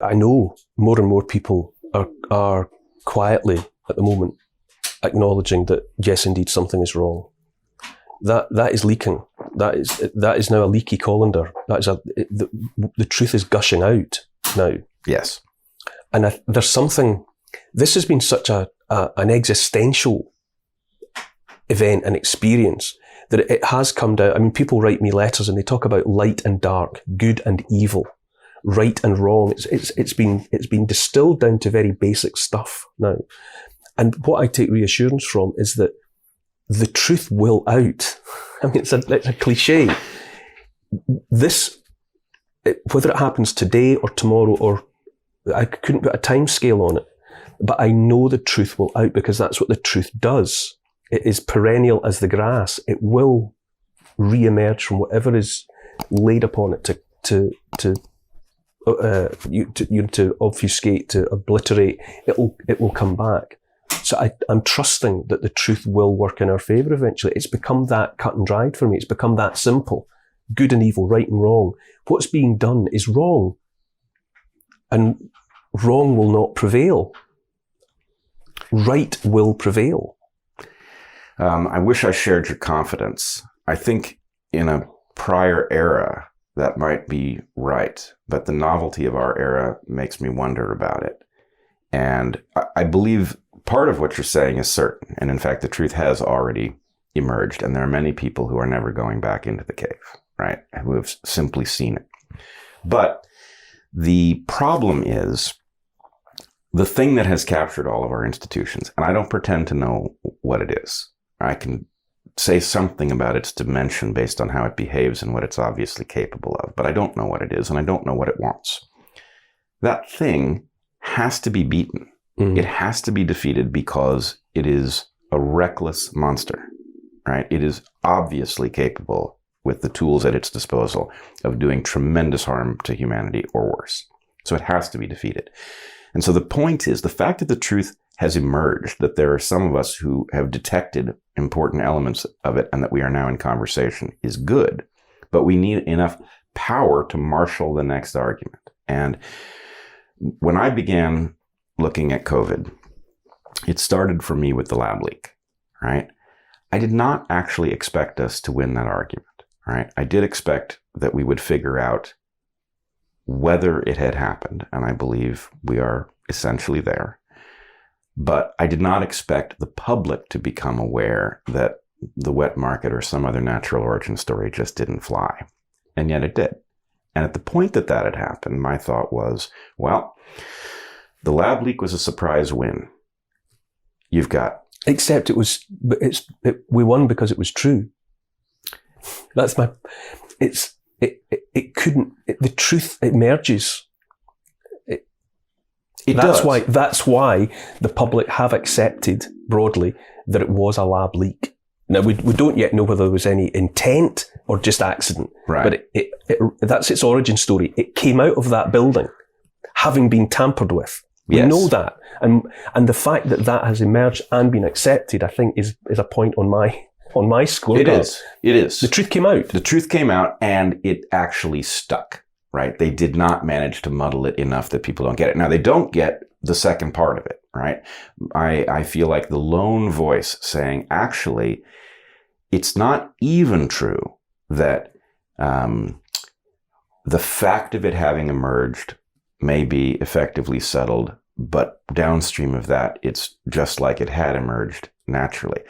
I know more and more people are quietly at the moment acknowledging that yes, indeed, something is wrong. That is leaking. That is now a leaky colander. The truth is gushing out now. Yes. And there's something. This has been such an existential event and experience that it has come down. I mean, people write me letters and they talk about light and dark, good and evil, right and wrong. It's been distilled down to very basic stuff now. And what I take reassurance from is that the truth will out. I mean, it's a cliche. Whether it happens today or tomorrow, or I couldn't put a time scale on it, but I know the truth will out because that's what the truth does. It is perennial as the grass. It will re-emerge from whatever is laid upon it to obfuscate, to obliterate. It will come back. So I'm trusting that the truth will work in our favour eventually. It's become that cut and dried for me. It's become that simple. Good and evil, right and wrong. What's being done is wrong. And wrong will not prevail. Right will prevail. I wish I shared your confidence. I think in a prior era, that might be right. But the novelty of our era makes me wonder about it. And I believe part of what you're saying is certain. And in fact, the truth has already emerged. And there are many people who are never going back into the cave, right? Who have simply seen it. But the problem is the thing that has captured all of our institutions. And I don't pretend to know what it is. I can say something about its dimension based on how it behaves and what it's obviously capable of. But I don't know what it is, and I don't know what it wants. That thing has to be beaten. It has to be defeated because it is a reckless monster, right? It is obviously capable, with the tools at its disposal, of doing tremendous harm to humanity or worse. So it has to be defeated. And so the point is, the fact that the truth has emerged, that there are some of us who have detected important elements of it and that we are now in conversation, is good. But we need enough power to marshal the next argument. And when I began looking at COVID, it started for me with the lab leak, right? I did not actually expect us to win that argument, right? I did expect that we would figure out whether it had happened, and I believe we are essentially there. But I did not expect the public to become aware that the wet market or some other natural origin story just didn't fly. And yet it did. And at the point that that had happened, my thought was, well, the lab leak was a surprise win. You've got... Except we won because it was true. That's my... It couldn't... the truth emerges. That's why the public have accepted broadly that it was a lab leak. Now, we don't yet know whether there was any intent or just accident. Right. But that's its origin story. It came out of that building having been tampered with. We know that. And the fact that that has emerged and been accepted, I think, is a point on my score. It is. The truth came out. The truth came out, and it actually stuck, right? They did not manage to muddle it enough that people don't get it. Now, they don't get the second part of it, right? I feel like the lone voice saying, actually, it's not even true that the fact of it having emerged may be effectively settled, but downstream of that, it's just like it had emerged naturally.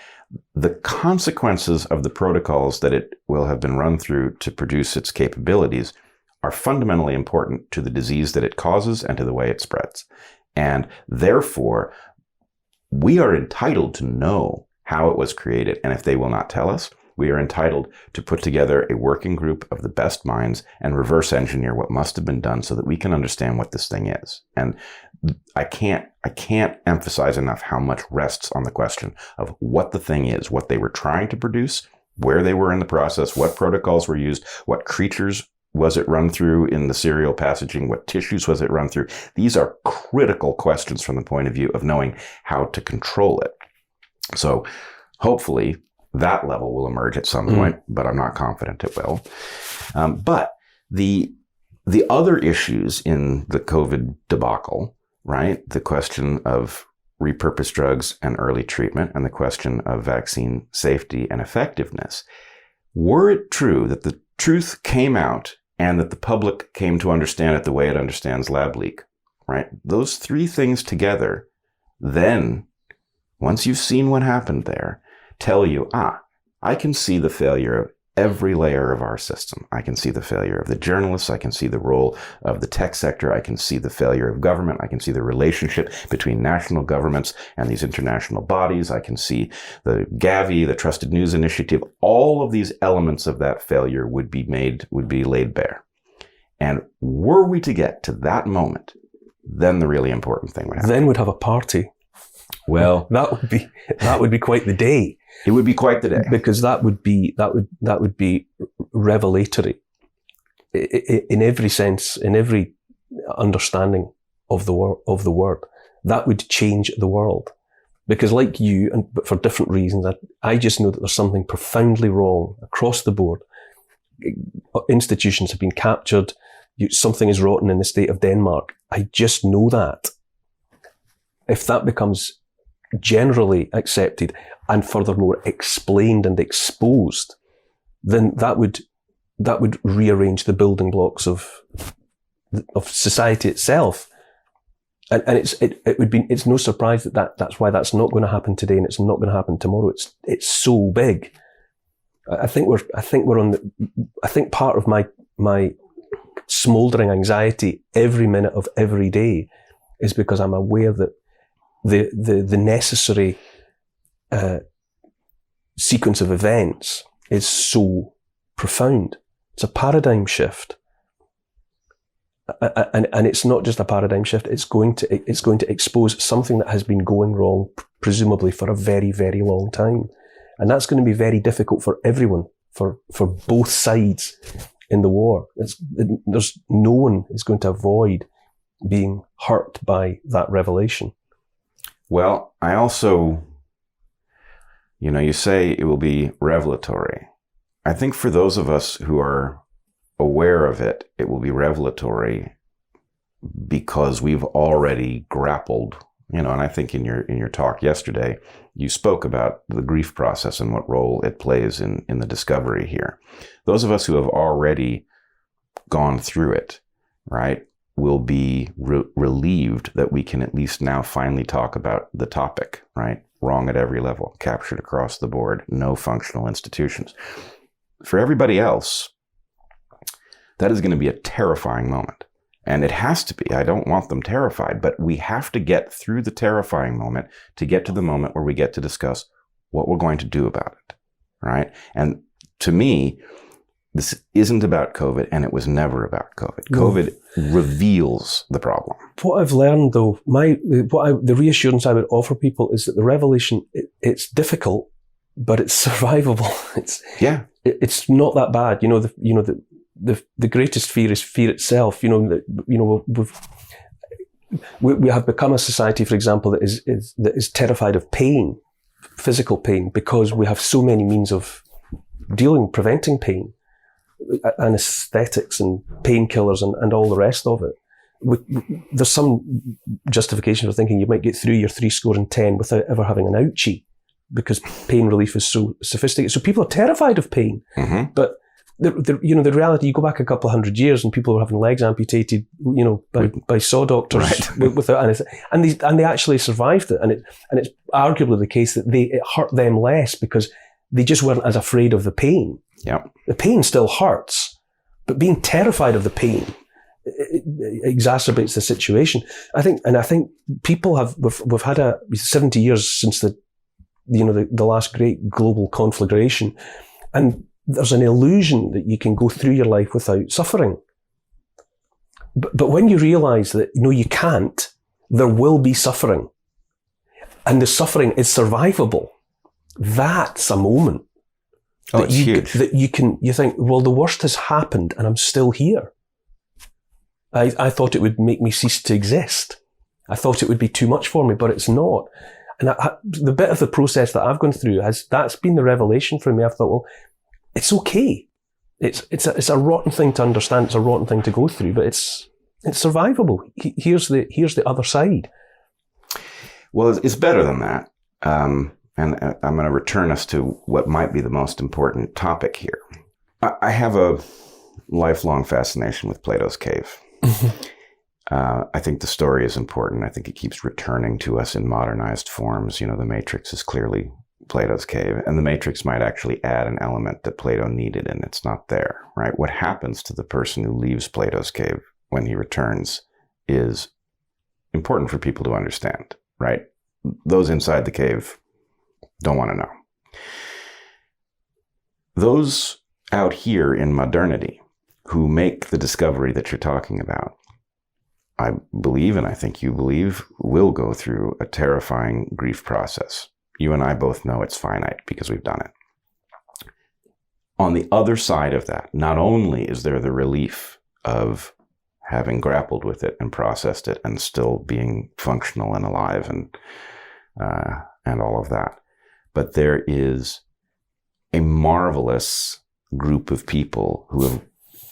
The consequences of the protocols that it will have been run through to produce its capabilities are fundamentally important to the disease that it causes and to the way it spreads. And therefore, we are entitled to know how it was created. And if they will not tell us, we are entitled to put together a working group of the best minds and reverse engineer what must have been done so that we can understand what this thing is. And I can't emphasize enough how much rests on the question of what the thing is, what they were trying to produce, where they were in the process, what protocols were used, what creatures was it run through in the serial passaging, what tissues was it run through. These are critical questions from the point of view of knowing how to control it. So hopefully that level will emerge at some point, but I'm not confident it will. But the the other issues in the COVID debacle, right? The question of repurposed drugs and early treatment and the question of vaccine safety and effectiveness. Were it true that the truth came out and that the public came to understand it the way it understands lab leak, right? Those three things together, then, once you've seen what happened there, tell you, I can see the failure of every layer of our system. I can see the failure of the journalists. I can see the role of the tech sector. I can see the failure of government. I can see the relationship between national governments and these international bodies. I can see the Gavi, the Trusted News Initiative. All of these elements of that failure would be laid bare. And were we to get to that moment, then the really important thing would happen. Then we'd have a party. Well, that would be quite the day. It would be quite the day, because that would be revelatory in every sense, in every understanding of the word. That would change the world, because like you, but for different reasons, I just know that there's something profoundly wrong across the board. Institutions have been captured. Something is rotten in the state of Denmark. I just know that. If that becomes generally accepted and furthermore explained and exposed, then that would rearrange the building blocks of society itself. And it's no surprise that's why that's not going to happen today and it's not going to happen tomorrow. It's so big. I think part of my smouldering anxiety every minute of every day is because I'm aware that the necessary sequence of events is so profound. It's a paradigm shift, and it's not just a paradigm shift. It's going to expose something that has been going wrong, presumably for a very, very long time, and that's going to be very difficult for everyone, for both sides in the war. There's no one is going to avoid being hurt by that revelation. Well, I also, you say it will be revelatory. I think for those of us who are aware of it, it will be revelatory because we've already grappled, and I think in your talk yesterday, you spoke about the grief process and what role it plays in the discovery here. Those of us who have already gone through it, right, will be relieved that we can at least now finally talk about the topic, right? Wrong at every level, captured across the board, no functional institutions. For everybody else, that is going to be a terrifying moment. And it has to be. I don't want them terrified, but we have to get through the terrifying moment to get to the moment where we get to discuss what we're going to do about it, right? And to me, this isn't about COVID, and it was never about COVID. COVID reveals the problem. What I've learned, though, the reassurance I would offer people is that the revelation, it's difficult, but it's survivable. It's not that bad. The greatest fear is fear itself. We have become a society, for example, that is terrified of pain, physical pain, because we have so many means of preventing pain. Anesthetics and painkillers and all the rest of it. There's some justification for thinking you might get through your 70 without ever having an ouchie, because pain relief is so sophisticated. So people are terrified of pain. Mm-hmm. But the reality, you go back a couple of 100 years and people were having legs amputated, by saw doctors, right, without anesthetic, and they actually survived it. And it's arguably the case that it hurt them less because they just weren't as afraid of the pain. Yeah, the pain still hurts, but being terrified of the pain it exacerbates the situation. I think people we've had 70 years since the last great global conflagration, and there's an illusion that you can go through your life without suffering. But when you realise that you can't, there will be suffering, and the suffering is survivable. That's a moment. It's huge. That you think, well, the worst has happened and I'm still here. I thought it would make me cease to exist. I thought it would be too much for me, but it's not. And the bit of the process that I've gone through that's been the revelation for me. I've thought, well, it's okay. It's a rotten thing to understand. It's a rotten thing to go through, but it's survivable. Here's the other side. Well, it's better than that. And I'm going to return us to what might be the most important topic here. I have a lifelong fascination with Plato's cave. I think the story is important. I think it keeps returning to us in modernized forms. You know, the Matrix is clearly Plato's cave, and the Matrix might actually add an element that Plato needed, and it's not there, right? What happens to the person who leaves Plato's cave when he returns is important for people to understand, right? Those inside the cave don't want to know. Those out here in modernity who make the discovery that you're talking about, I believe, and I think you believe, will go through a terrifying grief process. You and I both know it's finite because we've done it. On the other side of that, not only is there the relief of having grappled with it and processed it and still being functional and alive and all of that, but there is a marvelous group of people who have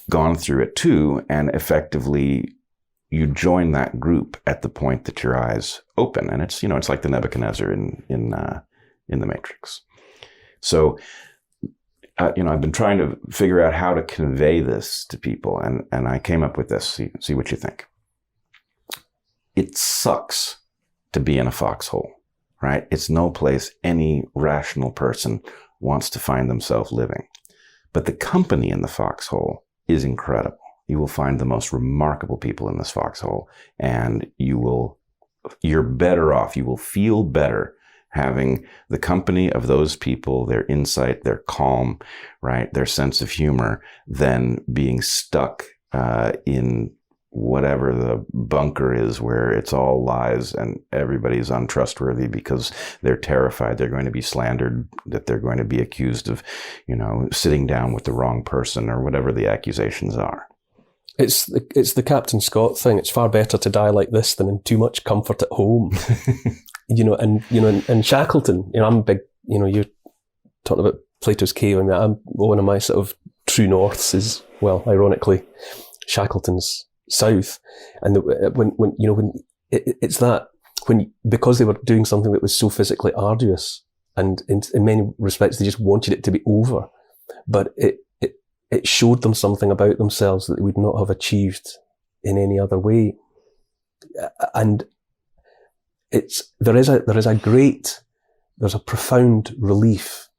gone through it too, and effectively you join that group at the point that your eyes open. And it's, it's like the Nebuchadnezzar in the Matrix. So, I've been trying to figure out how to convey this to people, and I came up with this. See what you think. It sucks to be in a foxhole, right? It's no place any rational person wants to find themselves living. But the company in the foxhole is incredible. You will find the most remarkable people in this foxhole, and you're better off. You will feel better having the company of those people, their insight, their calm, right, their sense of humor, than being stuck in whatever the bunker is where it's all lies and everybody's untrustworthy because they're terrified they're going to be slandered, that they're going to be accused of, sitting down with the wrong person or whatever the accusations are. It's the Captain Scott thing. It's far better to die like this than in too much comfort at home. In Shackleton, I'm a big, you're talking about Plato's cave. I mean, I'm one of my sort of true norths is, well, ironically, Shackleton's south. And because they were doing something that was so physically arduous, and in many respects, they just wanted it to be over. But it showed them something about themselves that they would not have achieved in any other way. And there's a profound relief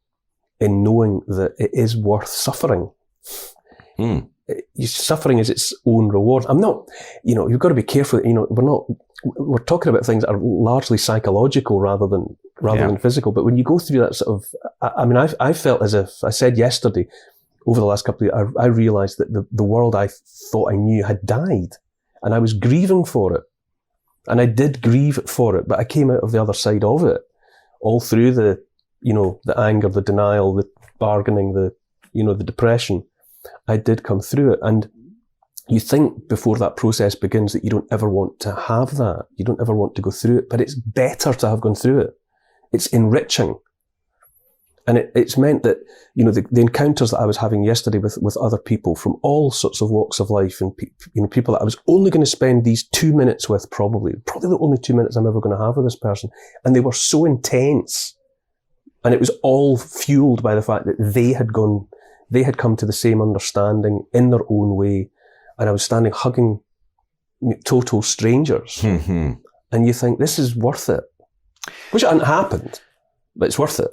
in knowing that it is worth suffering. Suffering is its own reward. I'm not, you've got to be careful. We're talking about things that are largely psychological rather than physical. But when you go through that sort of, I felt as if I said yesterday, over the last couple of years, I realized that the world I thought I knew had died, and I was grieving for it. And I did grieve for it, but I came out of the other side of it, all through the anger, the denial, the bargaining, the depression. I did come through it. And you think before that process begins that you don't ever want to have that. You don't ever want to go through it, but it's better to have gone through it. It's enriching. And it's meant that, the encounters that I was having yesterday with other people from all sorts of walks of life, and people that I was only going to spend these 2 minutes with, probably the only 2 minutes I'm ever going to have with this person. And they were so intense. And it was all fueled by the fact that they had come to the same understanding in their own way. And I was standing hugging total strangers. Mm-hmm. And you think, this is worth it. Which hadn't happened, but it's worth it.